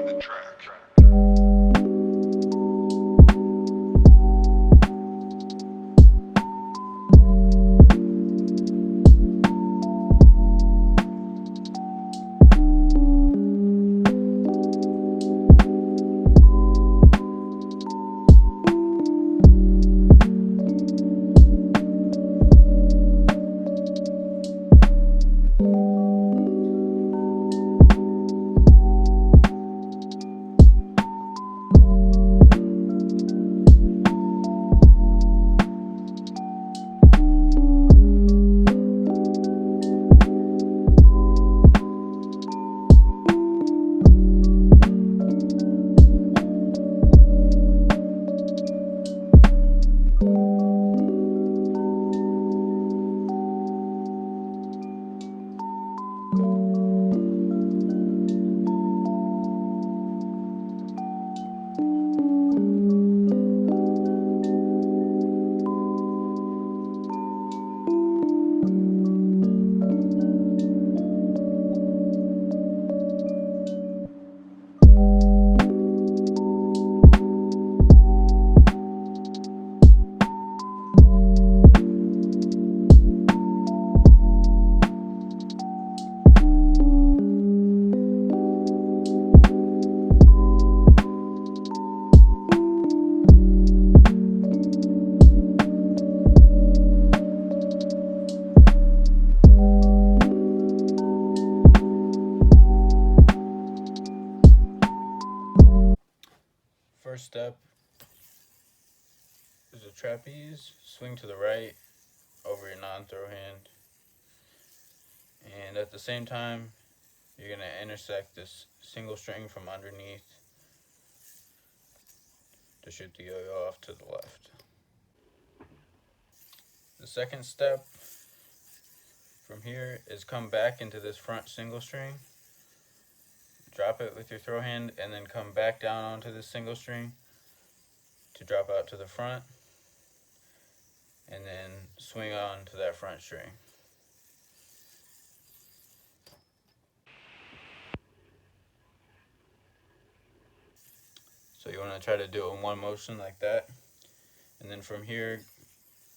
the track. First step is a trapeze. Swing to the right over your non-throw hand. And at the same time, you're going to intersect this single string from underneath to shoot the yo-yo off to the left. The second step from here is come back into this front single string, drop it with your throw hand, and then come back down onto this single string to drop out to the front, and then swing on to that front string. So you want to try to do it in one motion like that. And then from here,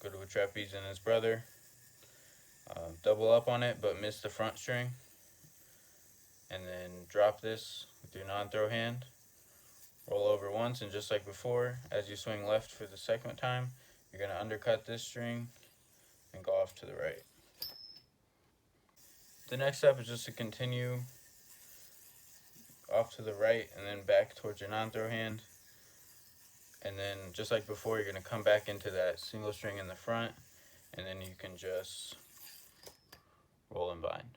go to a trapeze and his brother. Double up on it, but miss the front string. And then drop this with your non-throw hand. Roll over once, and just like before, as you swing left for the second time, you're going to undercut this string and go off to the right. The next step is just to continue off to the right and then back towards your non-throw hand. And then just like before, you're going to come back into that single string in the front, and then you can just roll and bind.